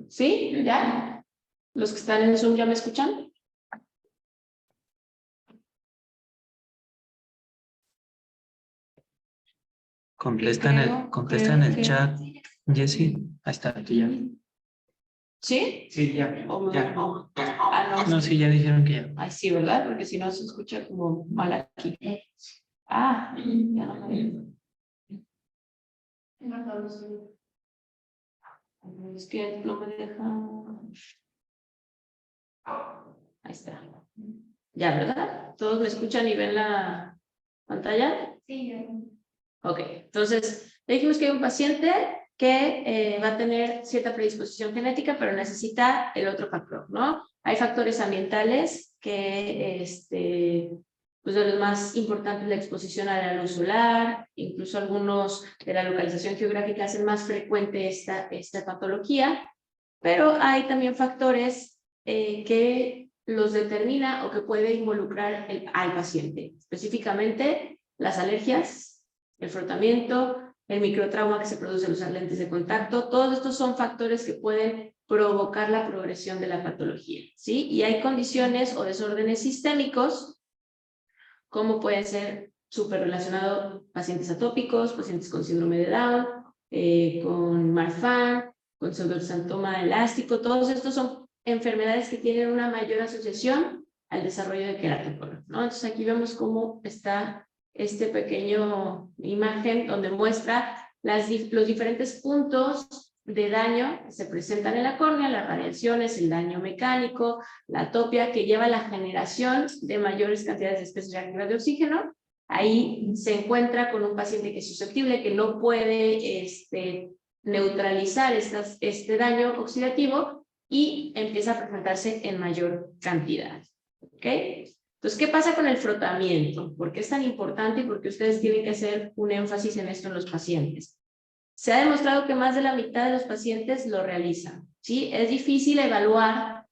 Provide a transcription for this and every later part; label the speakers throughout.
Speaker 1: ¿Sí? ¿Ya? ¿Los que están en Zoom ya me escuchan?
Speaker 2: Contesta en el chat, Jessy. Ahí está, tú ya.
Speaker 1: ¿Sí?
Speaker 2: Sí, ya.
Speaker 1: No.
Speaker 2: No, sí, ya dijeron que ya.
Speaker 1: Ay, sí, ¿verdad? Porque si no se escucha como mal aquí. Ah, ya no me... Es que no me deja... Ahí está. Ya, ¿verdad? ¿Todos me escuchan y ven la pantalla?
Speaker 3: Sí, ya.
Speaker 1: Ok, entonces dijimos que hay un paciente que va a tener cierta predisposición genética, pero necesita el otro factor, ¿no? Hay factores ambientales que, pues de los más importantes, la exposición a la luz solar, incluso algunos de la localización geográfica hacen más frecuente esta patología, pero hay también factores que los determina o que puede involucrar al paciente, específicamente las alergias, el frotamiento, el microtrauma que se produce en los lentes de contacto. Todos estos son factores que pueden provocar la progresión de la patología, ¿sí? Y hay condiciones o desórdenes sistémicos, como pueden ser súper relacionados pacientes atópicos, pacientes con síndrome de Down, con Marfan, con pseudoxantoma elástico. Todos estos son enfermedades que tienen una mayor asociación al desarrollo de queratocono, ¿no? Entonces aquí vemos cómo está este pequeño imagen donde muestra los diferentes puntos de daño que se presentan en la córnea, las radiaciones, el daño mecánico, la atopia que lleva a la generación de mayores cantidades de especies reactivas de oxígeno. Ahí se encuentra con un paciente que es susceptible, que no puede neutralizar este daño oxidativo y empieza a presentarse en mayor cantidad. ¿Ok? Entonces, ¿qué pasa con el frotamiento? ¿Por qué es tan importante y por qué ustedes tienen que hacer un énfasis en esto en los pacientes? Se ha demostrado que más de la mitad de los pacientes lo realizan, ¿sí? Es difícil evaluar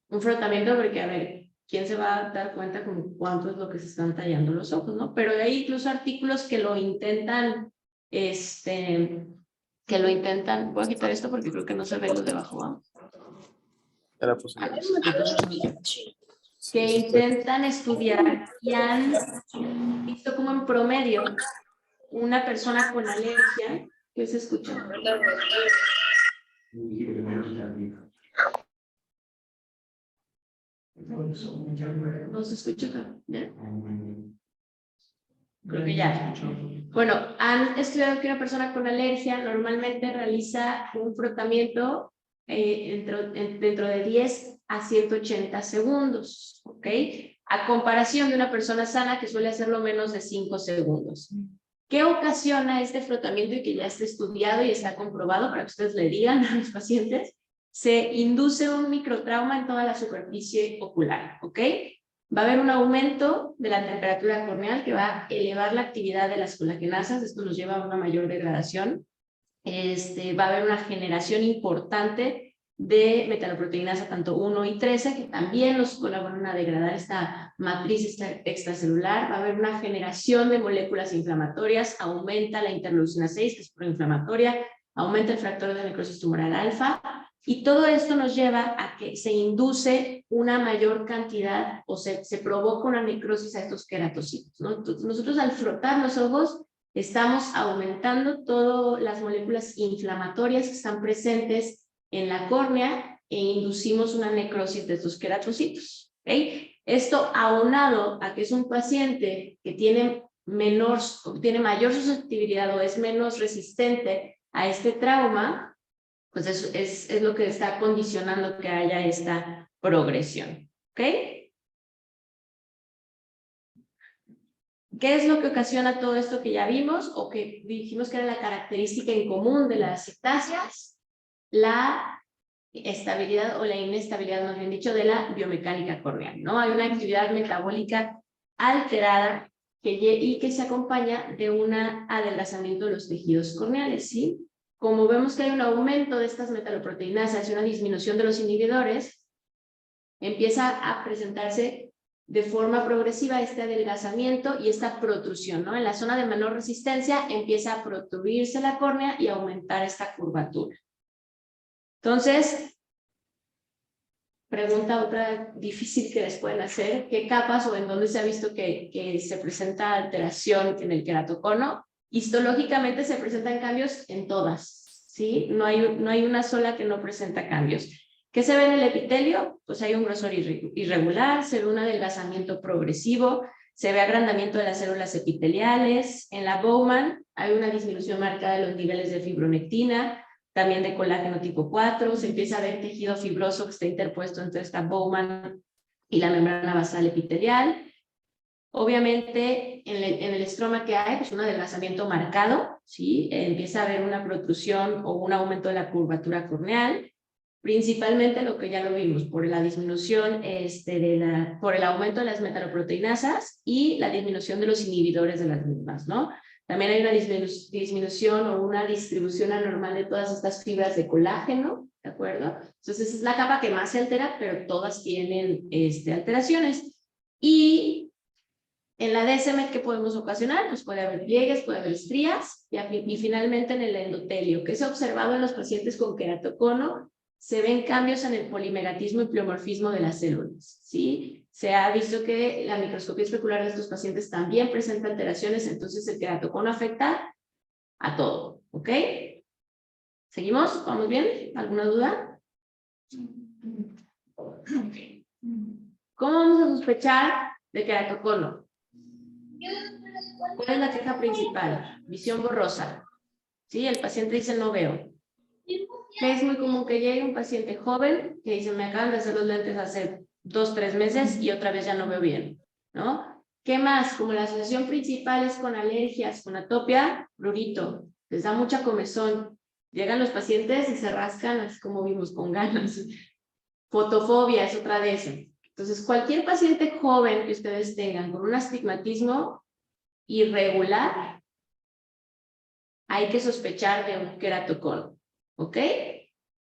Speaker 1: un frotamiento porque, a ver, ¿quién se va a dar cuenta con cuánto es lo que se están tallando los ojos, no? Pero hay incluso artículos que lo intentan, voy a quitar esto porque creo que no se ve lo de abajo, ¿no? Que intentan estudiar y han visto como en promedio una persona con alergia, ¿qué se escucha? No se escucha, ¿ya? Creo que ya. Bueno, han estudiado que una persona con alergia normalmente realiza un frotamiento dentro de 10 a 180 segundos, ¿ok? A comparación de una persona sana que suele hacerlo menos de 5 segundos. ¿Qué ocasiona este frotamiento y que ya está estudiado y está comprobado para que ustedes le digan a los pacientes? Se induce un microtrauma en toda la superficie ocular, ¿ok? Va a haber un aumento de la temperatura corneal que va a elevar la actividad de las colagenasas, esto nos lleva a una mayor degradación. Va a haber una generación importante de metaloproteinasa tanto 1 y 13, que también nos colaboran a degradar esta matriz extracelular. Va a haber una generación de moléculas inflamatorias, aumenta la interleucina 6, que es proinflamatoria, aumenta el factor de necrosis tumoral alfa, y todo esto nos lleva a que se induce una mayor cantidad o se provoca una necrosis a estos queratocitos, ¿no? Entonces, nosotros al frotar los ojos estamos aumentando todas las moléculas inflamatorias que están presentes en la córnea e inducimos una necrosis de estos queratocitos. ¿Okay? Esto aunado a que es un paciente que tiene mayor susceptibilidad o es menos resistente a este trauma, pues es lo que está condicionando que haya esta progresión. ¿Ok? ¿Qué es lo que ocasiona todo esto que ya vimos o que dijimos que era la característica en común de las ictasias? La estabilidad o la inestabilidad, más bien dicho, de la biomecánica corneal, ¿no? Hay una actividad metabólica alterada y que se acompaña de un adelgazamiento de los tejidos corneales, ¿sí? Como vemos que hay un aumento de estas metaloproteinasas y una disminución de los inhibidores, empieza a presentarse de forma progresiva este adelgazamiento y esta protrusión, ¿no? En la zona de menor resistencia empieza a protruirse la córnea y aumentar esta curvatura. Entonces, pregunta otra difícil que les pueden hacer, ¿qué capas o en dónde se ha visto que se presenta alteración en el queratocono? Histológicamente se presentan cambios en todas, ¿sí? No hay una sola que no presenta cambios. ¿Qué se ve en el epitelio? Pues hay un grosor irregular, se ve un adelgazamiento progresivo, se ve agrandamiento de las células epiteliales. En la Bowman hay una disminución marcada de los niveles de fibronectina, también de colágeno tipo 4, se empieza a ver tejido fibroso que está interpuesto entre esta Bowman y la membrana basal epitelial. Obviamente, en el estroma que hay, pues un adelgazamiento marcado, ¿sí? Empieza a haber una protrusión o un aumento de la curvatura corneal, principalmente lo que ya lo vimos, por la disminución, por el aumento de las metaloproteinasas y la disminución de los inhibidores de las mismas, ¿no? También hay una disminución o una distribución anormal de todas estas fibras de colágeno, ¿de acuerdo? Entonces, esa es la capa que más se altera, pero todas tienen alteraciones. Y en la DSM, ¿qué podemos ocasionar? Pues puede haber pliegues, puede haber estrías, y finalmente en el endotelio, que se ha observado en los pacientes con queratocono, se ven cambios en el polimeratismo y pleomorfismo de las células, ¿sí? Se ha visto que la microscopía especular de estos pacientes también presenta alteraciones, entonces el queratocono afecta a todo, ¿ok? ¿Seguimos? ¿Vamos bien? ¿Alguna duda? ¿Cómo vamos a sospechar de queratocono? ¿Cuál es la queja principal? Visión borrosa. ¿Sí? El paciente dice no veo. Es muy común que llegue un paciente joven que dice me acaban de hacer los lentes hace 2 o 3 meses y otra vez ya no veo bien, ¿no? ¿Qué más? Como la asociación principal es con alergias, con atopia, prurito, les da mucha comezón. Llegan los pacientes y se rascan, así como vimos, con ganas. Fotofobia es otra de esas. Entonces, cualquier paciente joven que ustedes tengan con un astigmatismo irregular, hay que sospechar de un queratocono, ¿ok?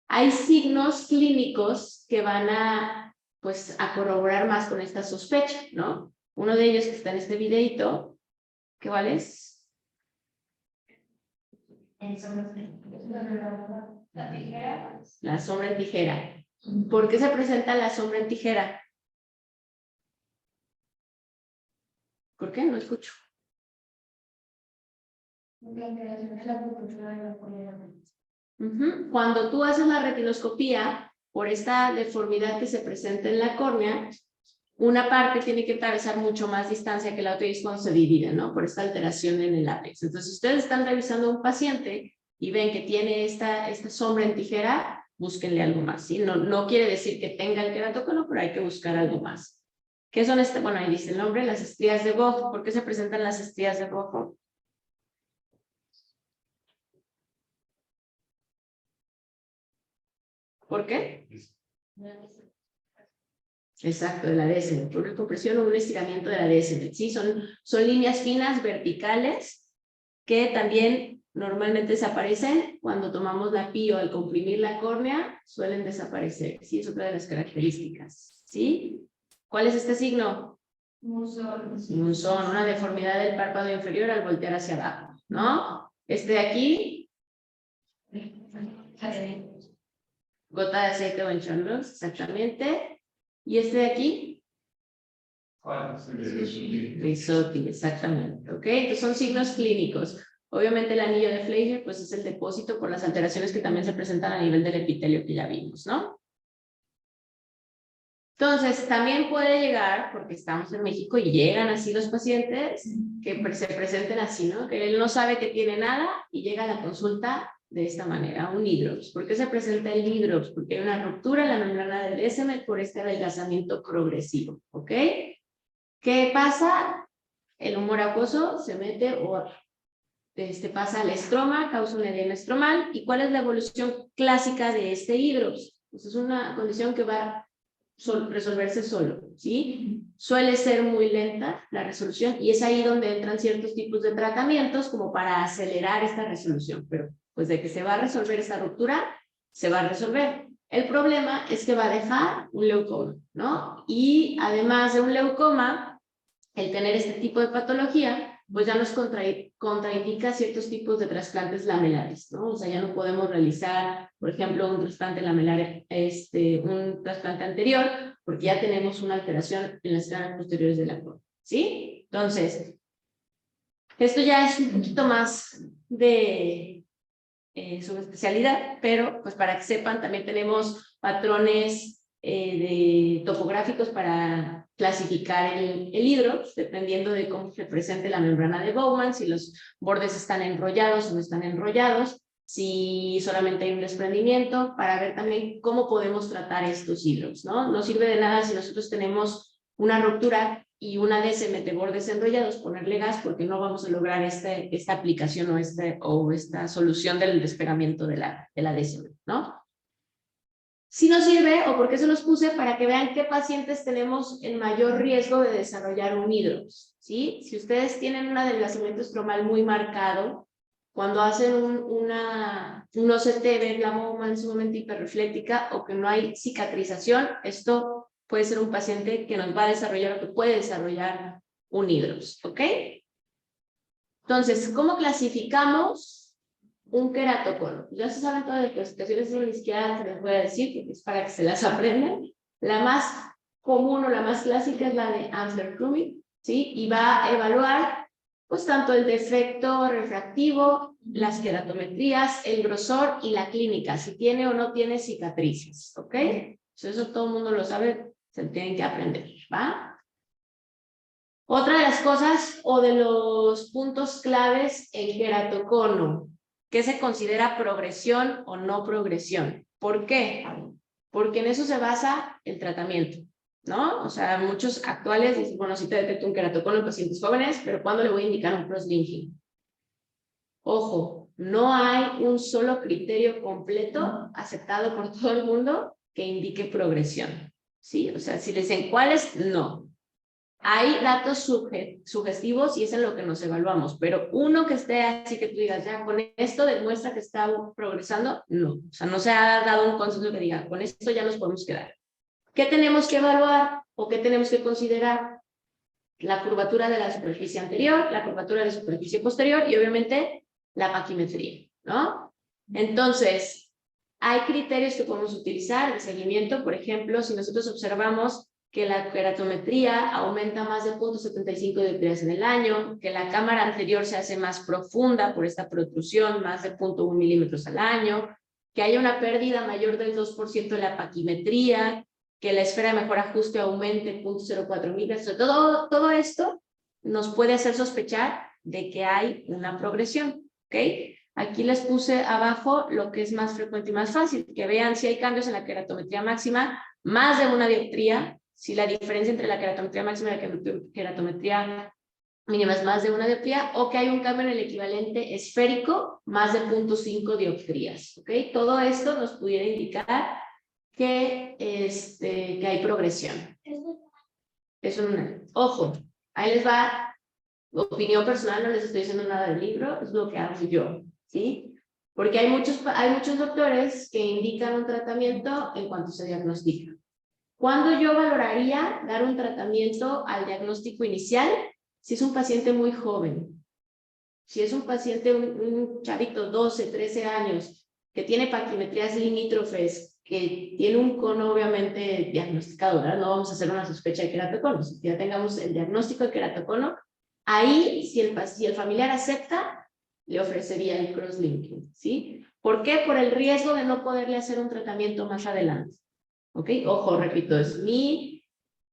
Speaker 1: Hay signos clínicos que van a, pues, a corroborar más con esta sospecha, ¿no? Uno de ellos que está en este videito, ¿qué cuál es? La sombra en tijera. ¿Por qué se presenta la sombra en tijera? ¿Por qué? No escucho. Cuando tú haces la retinoscopía, por esta deformidad que se presenta en la córnea, una parte tiene que atravesar mucho más distancia que la otra y es cuando se divide, ¿no? Por esta alteración en el ápex. Entonces, si ustedes están revisando a un paciente y ven que tiene esta sombra en tijera, búsquenle algo más, ¿sí? No quiere decir que tenga el queratocono, pero hay que buscar algo más. ¿Qué son bueno, ahí dice el nombre, las estrías de Boff. ¿Por qué se presentan las estrías de Boff? ¿Por qué? Exacto, de la DSM, por una compresión o un estiramiento de la DSM. Sí, son líneas finas verticales que también normalmente desaparecen cuando tomamos la PIO. Al comprimir la córnea suelen desaparecer. Sí, es otra de las características. ¿Sí? ¿Cuál es este signo? Munzón, una deformidad del párpado inferior al voltear hacia abajo, ¿no? Este de aquí, gota de aceite o en chorros, exactamente. ¿Y este de aquí? Risotti, exactamente. ¿Ok? Entonces son signos clínicos. Obviamente el anillo de Fleischer pues es el depósito por las alteraciones que también se presentan a nivel del epitelio que ya vimos, ¿no? Entonces también puede llegar, porque estamos en México y llegan así los pacientes, que se presenten así, ¿no? Que él no sabe que tiene nada y llega a la consulta de esta manera, un hidrops. ¿Por qué se presenta el hidrops? Porque hay una ruptura en la membrana del DSM por este adelgazamiento progresivo, ¿ok? ¿Qué pasa? El humor acuoso se mete o pasa al estroma, causa un edema estromal. ¿Y cuál es la evolución clásica de este hidrops? Pues es una condición que va a resolverse solo, ¿sí? Suele ser muy lenta la resolución y es ahí donde entran ciertos tipos de tratamientos como para acelerar esta resolución, pero pues de que se va a resolver esta ruptura, se va a resolver. El problema es que va a dejar un leucoma, ¿no? Y además de un leucoma, el tener este tipo de patología pues ya nos contraindica ciertos tipos de trasplantes lamelares, ¿no? O sea, ya no podemos realizar, por ejemplo, un trasplante lamelar, un trasplante anterior, porque ya tenemos una alteración en las caras posteriores de la cornea, ¿sí? Entonces, esto ya es un poquito más de su especialidad, pero pues para que sepan, también tenemos patrones topográficos para clasificar el hidrox, dependiendo de cómo se presente la membrana de Bowman, si los bordes están enrollados o no están enrollados, si solamente hay un desprendimiento, para ver también cómo podemos tratar estos hidrox, ¿no? No sirve de nada si nosotros tenemos una ruptura y una DC mete bordes enrollados, ponerle gas, porque no vamos a lograr esta aplicación o esta solución del despegamiento de la DC, ¿no? Si nos sirve, o por qué se los puse, para que vean qué pacientes tenemos en mayor riesgo de desarrollar un hidrox, ¿sí? Si ustedes tienen un adelgazamiento estromal muy marcado, cuando hacen un OCT, ven la Bowman sumamente hiperrefléctica o que no hay cicatrización, esto puede ser un paciente que nos va a desarrollar o que puede desarrollar un hidrox, ¿ok? Entonces, ¿cómo clasificamos un queratocono? Ya se saben todas las clasificaciones, ni siquiera se les voy a decir, que es para que se las aprendan. La más común o la más clásica es la de Amsler-Krumig, ¿sí? Y va a evaluar pues tanto el defecto refractivo, las queratometrías, el grosor y la clínica, si tiene o no tiene cicatrices, ¿ok? Eso todo el mundo lo sabe, se lo tienen que aprender, ¿va? Otra de las cosas o de los puntos claves, el queratocono, ¿qué se considera progresión o no progresión? ¿Por qué? Porque en eso se basa el tratamiento, ¿no? O sea, muchos actuales dicen, bueno, sí te detecto un queratocono en pacientes jóvenes, pero ¿cuándo le voy a indicar un cross-linking? Ojo, no hay un solo criterio completo aceptado por todo el mundo que indique progresión, ¿sí? O sea, si les dicen cuáles, no. Hay datos sugestivos y es en lo que nos evaluamos, pero uno que esté así que tú digas, ya con esto demuestra que está progresando, no. O sea, no se ha dado un consenso que diga, con esto ya nos podemos quedar. ¿Qué tenemos que evaluar o qué tenemos que considerar? La curvatura de la superficie anterior, la curvatura de la superficie posterior y obviamente la paquimetría, ¿no? Entonces, hay criterios que podemos utilizar de seguimiento. Por ejemplo, si nosotros observamos que la queratometría aumenta más de 0.75 dioptrías en el año, que la cámara anterior se hace más profunda por esta protrusión, más de 0.1 milímetros al año, que haya una pérdida mayor del 2% de la paquimetría, que la esfera de mejor ajuste aumente 0.04 milímetros. Todo esto nos puede hacer sospechar de que hay una progresión, ¿ok? Aquí les puse abajo lo que es más frecuente y más fácil, que vean si hay cambios en la queratometría máxima, más de una dioptría, si la diferencia entre la queratometría máxima y la queratometría mínima es más de una dioptría, o que hay un cambio en el equivalente esférico, más de 0.5 dioptrías, ¿ok? Todo esto nos pudiera indicar que hay progresión. Eso no. Ojo, ahí les va, opinión personal, no les estoy diciendo nada del libro, es lo que hago yo, ¿sí? Porque hay muchos doctores que indican un tratamiento en cuanto se diagnostica. ¿Cuándo yo valoraría dar un tratamiento al diagnóstico inicial? Si es un paciente muy joven. Si es un paciente, un chavito, 12, 13 años, que tiene paquimetrías limítrofes, que tiene un cono obviamente diagnosticado, ¿verdad? No vamos a hacer una sospecha de queratocono. Si ya tengamos el diagnóstico de queratocono, ahí, si el familiar acepta, le ofrecería el cross-linking, ¿sí? ¿Por qué? Por el riesgo de no poderle hacer un tratamiento más adelante. ¿Ok? Ojo, repito, es mi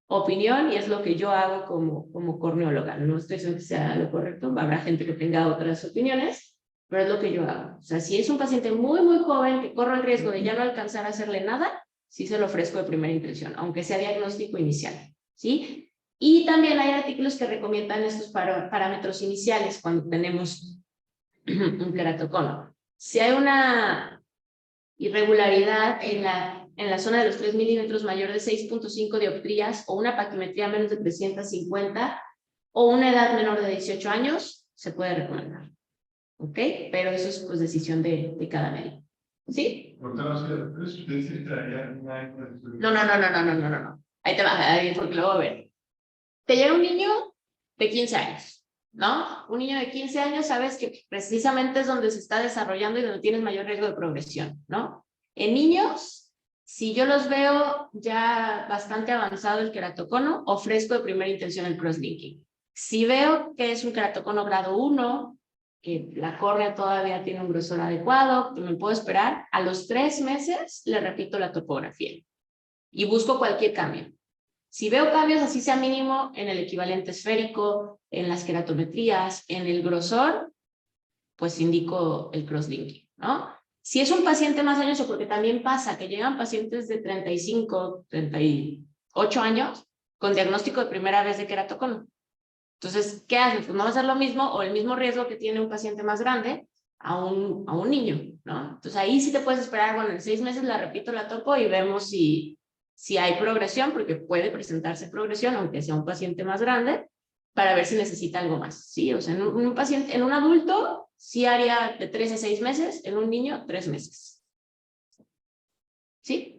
Speaker 1: opinión y es lo que yo hago como corneóloga. No estoy diciendo que sea lo correcto, habrá gente que tenga otras opiniones, pero es lo que yo hago. O sea, si es un paciente muy, muy joven que corre el riesgo de ya no alcanzar a hacerle nada, sí se lo ofrezco de primera intención, aunque sea diagnóstico inicial, ¿sí? Y también hay artículos que recomiendan estos parámetros iniciales cuando tenemos un queratocono. Si hay una irregularidad en la zona de los 3 milímetros mayor de 6.5 dioptrías o una paquimetría menos de 350 o una edad menor de 18 años, se puede recomendar. ¿Ok? Pero eso es pues decisión de cada médico. ¿Sí? No. Ahí te va, porque lo voy a ver. Te llega un niño de 15 años, ¿no? Un niño de 15 años sabes que precisamente es donde se está desarrollando y donde tienes mayor riesgo de progresión, ¿no? En niños, si yo los veo ya bastante avanzado el queratocono, ofrezco de primera intención el crosslinking. Si veo que es un queratocono grado 1, que la córnea todavía tiene un grosor adecuado, que me puedo esperar, a los 3 meses le repito la topografía y busco cualquier cambio. Si veo cambios, así sea mínimo, en el equivalente esférico, en las queratometrías, en el grosor, pues indico el crosslinking, ¿no? Si es un paciente más añoso, porque también pasa que llegan pacientes de 35, 38 años con diagnóstico de primera vez de queratocono. Entonces, ¿qué haces? Pues no va a ser lo mismo o el mismo riesgo que tiene un paciente más grande a un niño, ¿no? Entonces ahí sí te puedes esperar, bueno, en 6 meses la repito, la topo y vemos si hay progresión, porque puede presentarse progresión, aunque sea un paciente más grande, para ver si necesita algo más, ¿sí? O sea, en un paciente, en un adulto, sí haría de 3 a 6 meses, en un niño, 3 meses. ¿Sí?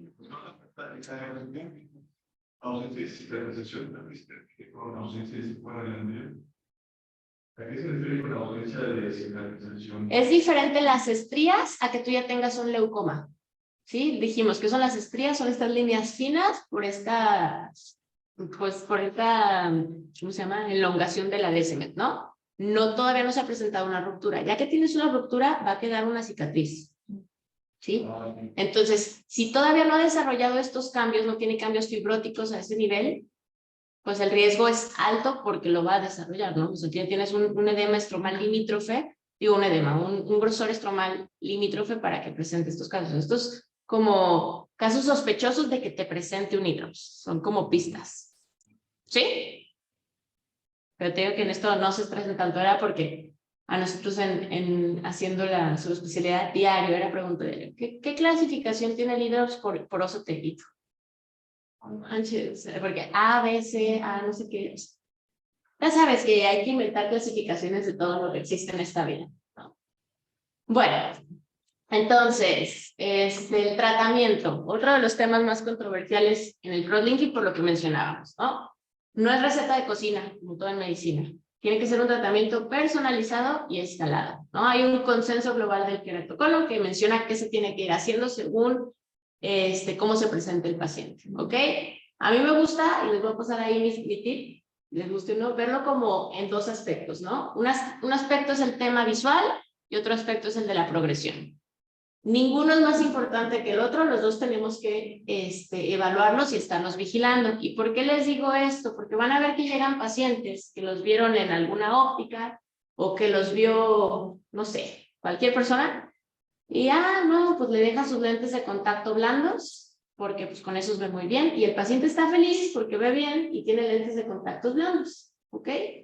Speaker 1: Es diferente las estrías a que tú ya tengas un leucoma. ¿Sí? Dijimos que son las estrías, son estas líneas finas por esta, pues por esta, ¿cómo se llama? Elongación de la Descemet, ¿no? No, todavía no se ha presentado una ruptura. Ya que tienes una ruptura, va a quedar una cicatriz. ¿Sí? Entonces, si todavía no ha desarrollado estos cambios, no tiene cambios fibróticos a ese nivel, pues el riesgo es alto porque lo va a desarrollar, ¿no? O sea, tienes un edema estromal limítrofe, digo un edema, un grosor estromal limítrofe para que presente estos casos. Estos como casos sospechosos de que te presente un hidrops, son como pistas. ¿Sí? Pero te digo que en esto no se estresen tanto, era porque a nosotros haciendo la subespecialidad diario era pregunta de ¿qué clasificación tiene el hidrops por oso teguito? Porque A, B, C, A, no sé qué. Ya sabes que hay que inventar clasificaciones de todo lo que existe en esta vida, ¿no? Bueno, entonces, el tratamiento, otro de los temas más controversiales en el crosslinking por lo que mencionábamos, ¿no? No es receta de cocina, como todo en medicina. Tiene que ser un tratamiento personalizado y escalado, ¿no? Hay un consenso global del queratocono que menciona qué se tiene que ir haciendo según cómo se presenta el paciente, ¿ok? A mí me gusta, y les voy a pasar ahí mi tip, les guste o no, verlo como en 2 aspectos, ¿no? Un aspecto es el tema visual y otro aspecto es el de la progresión. Ninguno es más importante que el otro, los dos tenemos que evaluarlos y estarnos vigilando. ¿Y por qué les digo esto? Porque van a ver que llegan pacientes que los vieron en alguna óptica o que los vio, no sé, cualquier persona, y no, pues le deja sus lentes de contacto blandos, porque pues con esos ve muy bien, y el paciente está feliz porque ve bien y tiene lentes de contacto blandos, ¿ok? ¿Qué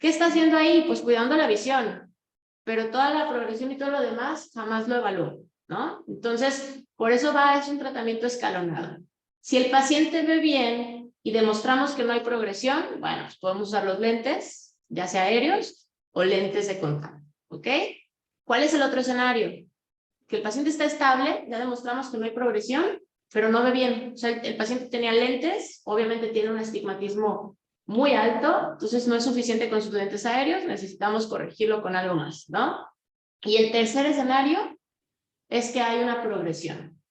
Speaker 1: está haciendo ahí? Pues cuidando la visión, pero toda la progresión y todo lo demás jamás lo evaluó, ¿no? Entonces, por eso es un tratamiento escalonado. Si el paciente ve bien y demostramos que no hay progresión, bueno, pues podemos usar los lentes, ya sea aéreos o lentes de contacto, ¿ok? ¿Cuál es el otro escenario? Que el paciente está estable, ya demostramos que no hay progresión, pero no ve bien. O sea, el paciente tenía lentes, obviamente tiene un astigmatismo muy alto, entonces no es suficiente con sus lentes aéreos, necesitamos corregirlo con algo más, ¿no? Y el tercer escenario es que hay una progresión,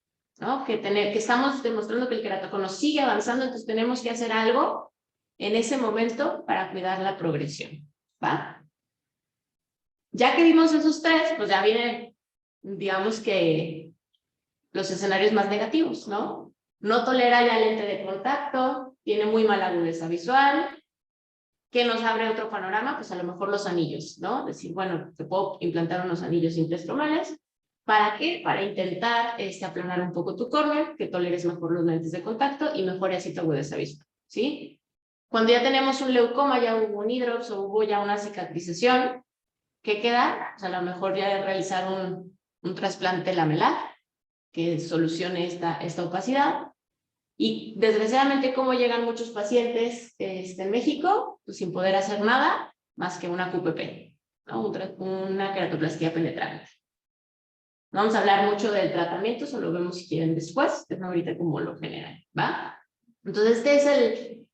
Speaker 1: ¿no? Que estamos demostrando que el queratocono sigue avanzando, entonces tenemos que hacer algo en ese momento para cuidar la progresión, ¿va? Ya que vimos esos 3, pues ya viene, digamos que los escenarios más negativos, ¿no? No tolera ya lente de contacto, tiene muy mala agudeza visual. ¿Qué nos abre otro panorama? Pues a lo mejor los anillos, ¿no? Decir, bueno, te puedo implantar unos anillos intraestromales. ¿Para qué? Para intentar aplanar un poco tu córnea, que toleres mejor los lentes de contacto y mejore así tu agudeza visual, ¿sí? Cuando ya tenemos un leucoma, ya hubo un hidrops o hubo ya una cicatrización, ¿qué queda? Pues a lo mejor ya realizar un trasplante lamelar que solucione esta opacidad. Y desgraciadamente, como llegan muchos pacientes en México, pues sin poder hacer nada más que una QPP, ¿no? Una queratoplastia penetrante. No vamos a hablar mucho del tratamiento, solo vemos si quieren después, es ahorita como lo general, ¿va? Entonces, este es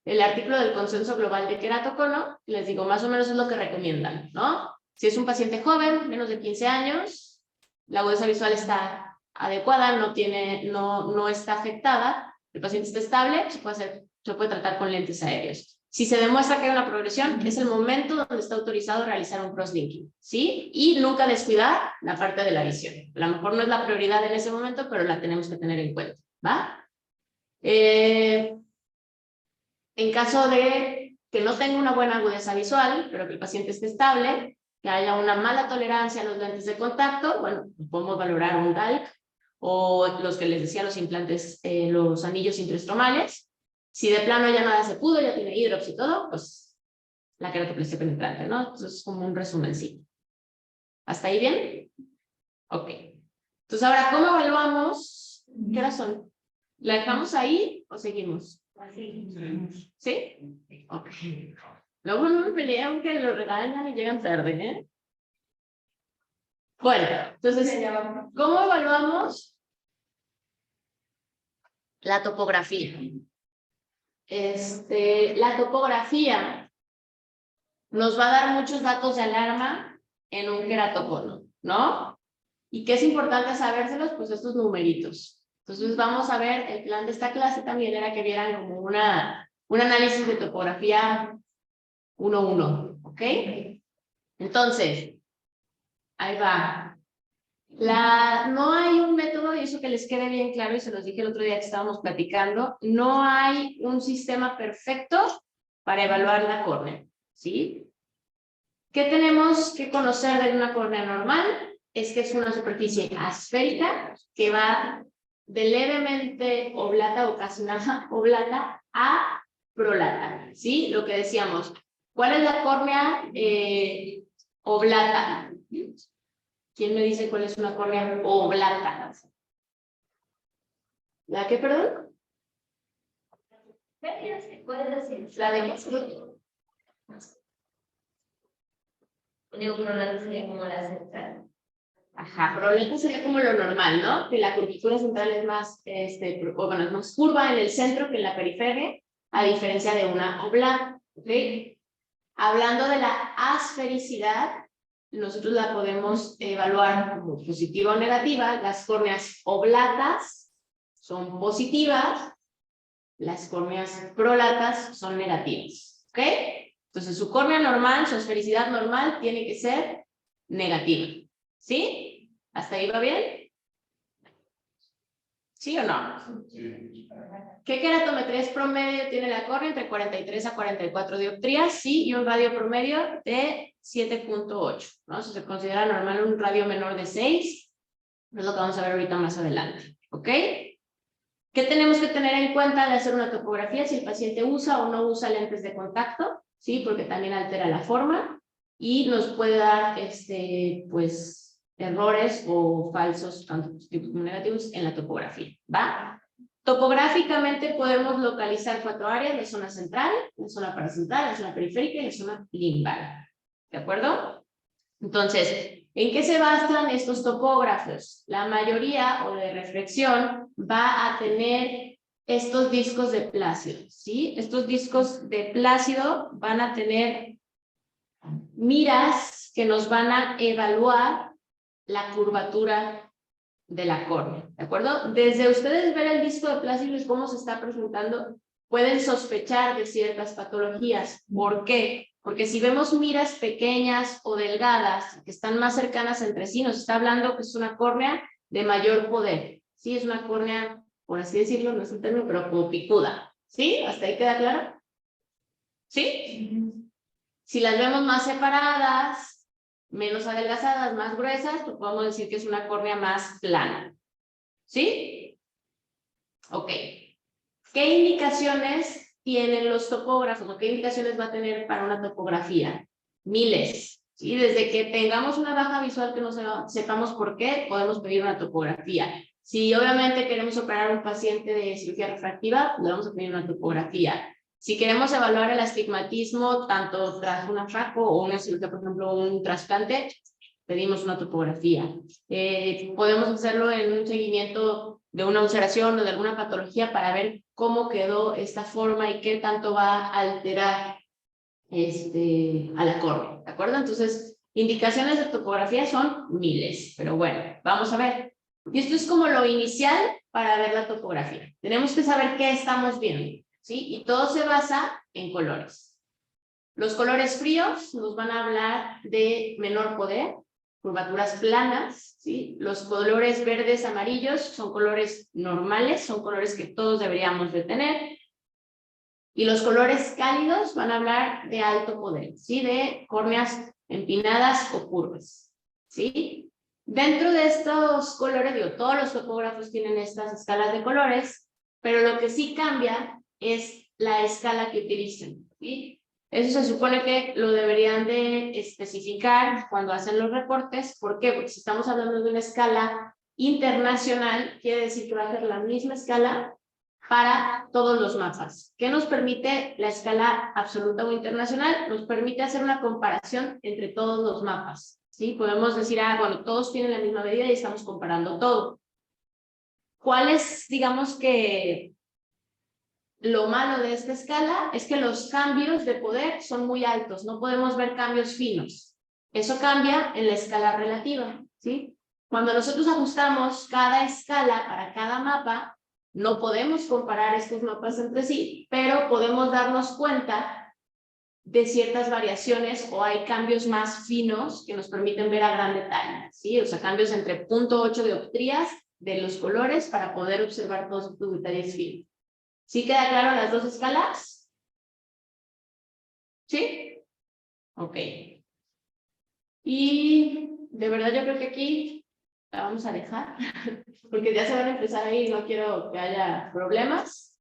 Speaker 1: el artículo del Consenso Global de Queratocono, les digo, más o menos es lo que recomiendan, ¿no? Si es un paciente joven, menos de 15 años, la agudeza visual está adecuada, no está afectada, el paciente está estable, se puede tratar con lentes aéreos. Si se demuestra que hay una progresión, es el momento donde está autorizado realizar un crosslinking, ¿sí? Y nunca descuidar la parte de la visión. A lo mejor no es la prioridad en ese momento, pero la tenemos que tener en cuenta, ¿va? En caso de que no tenga una buena agudeza visual, pero que el paciente esté estable, que haya una mala tolerancia a los lentes de contacto, bueno, podemos valorar un DALC o los que les decía, los implantes, los anillos intraestromales. Si de plano ya nada se pudo, ya tiene hidrops y todo, pues la queratoplastia penetrante, ¿no? Entonces es como un resumencito. ¿Hasta ahí bien? Ok. Entonces ahora, ¿cómo evaluamos? ¿Qué horas son? ¿La dejamos ahí o seguimos? ¿Sí? Ok. Luego no me peleé aunque lo regalan y llegan tarde, ¿eh? Bueno, entonces, ¿cómo evaluamos la topografía? La topografía nos va a dar muchos datos de alarma en un queratocono, ¿no? ¿Y qué es importante sabérselos? Pues estos numeritos. Entonces vamos a ver, el plan de esta clase también era que vieran como un análisis de topografía 1-1, ¿ok? Entonces, ahí va. No hay un método, y eso que les quede bien claro, y se los dije el otro día que estábamos platicando, no hay un sistema perfecto para evaluar la córnea, ¿sí? ¿Qué tenemos que conocer de una córnea normal? Es que es una superficie asférica que va de levemente oblata, ocasional oblata, a prolata, ¿sí? Lo que decíamos. ¿Cuál es la córnea oblata? ¿Quién me dice cuál es una córnea oblata? ¿La qué, perdón? La de
Speaker 3: Digo, prolata sería como la central.
Speaker 1: Ajá, prolata sería como lo normal, ¿no? Que la curvatura central es más, es más curva en el centro que en la periferia, a diferencia de una oblata, ¿ok? Hablando de la asfericidad, nosotros la podemos evaluar como positiva o negativa. Las córneas oblatas son positivas, las córneas prolatas son negativas, ¿ok? Entonces su córnea normal, su esfericidad normal tiene que ser negativa, ¿sí? ¿Hasta ahí va bien? ¿Sí o no? Sí. ¿Qué queratometría promedio tiene la córnea? Entre 43 a 44 dioptrías, sí, y un radio promedio de 7.8, ¿no? Si se considera normal un radio menor de 6, es lo que vamos a ver ahorita más adelante, ¿ok? ¿Qué tenemos que tener en cuenta al hacer una topografía? Si el paciente usa o no usa lentes de contacto, ¿sí? Porque también altera la forma y nos puede dar, pues, errores o falsos, tanto positivos como negativos, en la topografía, ¿va? Topográficamente podemos localizar 4 áreas: la zona central, la zona paracentral, la zona periférica y la zona limbal, ¿de acuerdo? Entonces, ¿en qué se basan estos topógrafos? La mayoría, o de reflexión, va a tener estos discos de Plácido, ¿sí? Estos discos de Plácido van a tener miras que nos van a evaluar la curvatura de la córnea, ¿de acuerdo? Desde ustedes ver el disco de Plácido y cómo se está presentando, pueden sospechar de ciertas patologías. ¿Por qué? Porque si vemos miras pequeñas o delgadas que están más cercanas entre sí, nos está hablando que es una córnea de mayor poder, ¿sí? Es una córnea, por así decirlo, no es un término, pero como picuda, ¿sí? ¿Hasta ahí queda claro? ¿Sí? Si las vemos más separadas, menos adelgazadas, más gruesas, pues podemos decir que es una córnea más plana, ¿sí? Ok. ¿Qué indicaciones tienen los topógrafos o qué indicaciones va a tener para una topografía? Miles, ¿sí? Desde que tengamos una baja visual que no sepamos por qué, podemos pedir una topografía. Si obviamente queremos operar a un paciente de cirugía refractiva, le vamos a pedir una topografía. Si queremos evaluar el astigmatismo, tanto tras una FACO o una cirugía, por ejemplo, un trasplante, pedimos una topografía. Podemos hacerlo en un seguimiento de una ulceración o de alguna patología para ver cómo quedó esta forma y qué tanto va a alterar a la córnea, ¿de acuerdo? Entonces, indicaciones de topografía son miles, pero bueno, vamos a ver. Y esto es como lo inicial para ver la topografía. Tenemos que saber qué estamos viendo, ¿sí? Y todo se basa en colores. Los colores fríos nos van a hablar de menor poder, curvaturas planas, ¿sí? Los colores verdes, amarillos son colores normales, son colores que todos deberíamos de tener. Y los colores cálidos van a hablar de alto poder, ¿sí? De córneas empinadas o curvas, ¿sí? Dentro de estos colores, digo, todos los topógrafos tienen estas escalas de colores, pero lo que sí cambia es la escala que utilizan, ¿sí? Eso se supone que lo deberían de especificar cuando hacen los reportes. ¿Por qué? Porque si estamos hablando de una escala internacional, quiere decir que va a ser la misma escala para todos los mapas. ¿Qué nos permite la escala absoluta o internacional? Nos permite hacer una comparación entre todos los mapas, ¿sí? Podemos decir, bueno, todos tienen la misma medida y estamos comparando todo. ¿Cuál es, digamos que, lo malo de esta escala? Es que los cambios de poder son muy altos, no podemos ver cambios finos. Eso cambia en la escala relativa, ¿sí? Cuando nosotros ajustamos cada escala para cada mapa, no podemos comparar estos mapas entre sí, pero podemos darnos cuenta de ciertas variaciones o hay cambios más finos que nos permiten ver a gran detalle, ¿sí? O sea, cambios entre 0.8 dioptrías de los colores para poder observar todos estos detalles finos. ¿Sí queda claro las dos escalas? ¿Sí? Ok. Y de verdad yo creo que aquí la vamos a dejar, porque ya se van a empezar ahí y no quiero que haya problemas.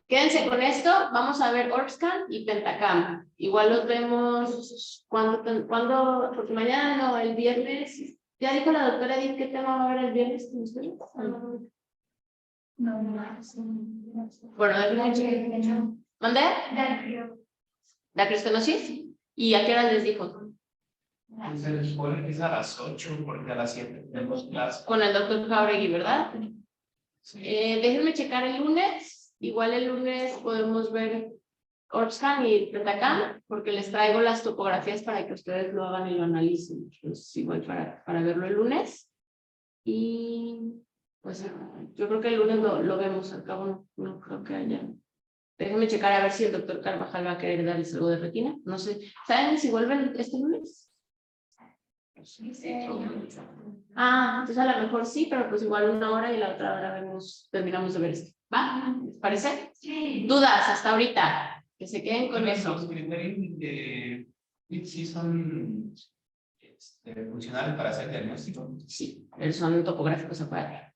Speaker 1: Quédense con esto, vamos a ver Orbscan y Pentacam. Igual los vemos cuando, porque mañana no, el viernes. ¿Ya dijo la doctora Edith qué tema va a haber el viernes con ustedes? No. Bueno, ¿mandé? ¿La cristenosis? ¿Y a qué hora les dijo?
Speaker 4: Se supone que es a las 8 porque a las 7 tenemos clase.
Speaker 1: Con el doctor Jauregui, ¿verdad? Sí. Déjenme checar el lunes. Igual el lunes podemos ver Orbscan y Pentacam, porque les traigo las topografías para que ustedes lo hagan y lo analicen. Pues igual para verlo el lunes. Y pues yo creo que el lunes lo vemos. Al cabo no creo que haya. Déjenme checar a ver si el doctor Carvajal va a querer darles algo de retina. No sé. ¿Saben si vuelven este lunes? Entonces a lo mejor sí, pero pues igual una hora y la otra hora terminamos de ver esto. ¿Va? ¿Les parece? Sí. ¿Dudas hasta ahorita? Que se queden con eso.
Speaker 4: Los criterios de sí son funcionales para hacer diagnóstico.
Speaker 1: Sí, pero son topográficos aparte.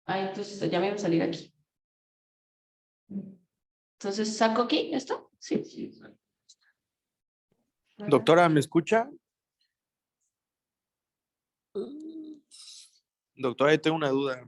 Speaker 1: Entonces ya me voy a salir aquí. Entonces, ¿saco aquí esto? Sí. Sí.
Speaker 5: Doctora, ¿me escucha? Doctora, yo tengo una duda.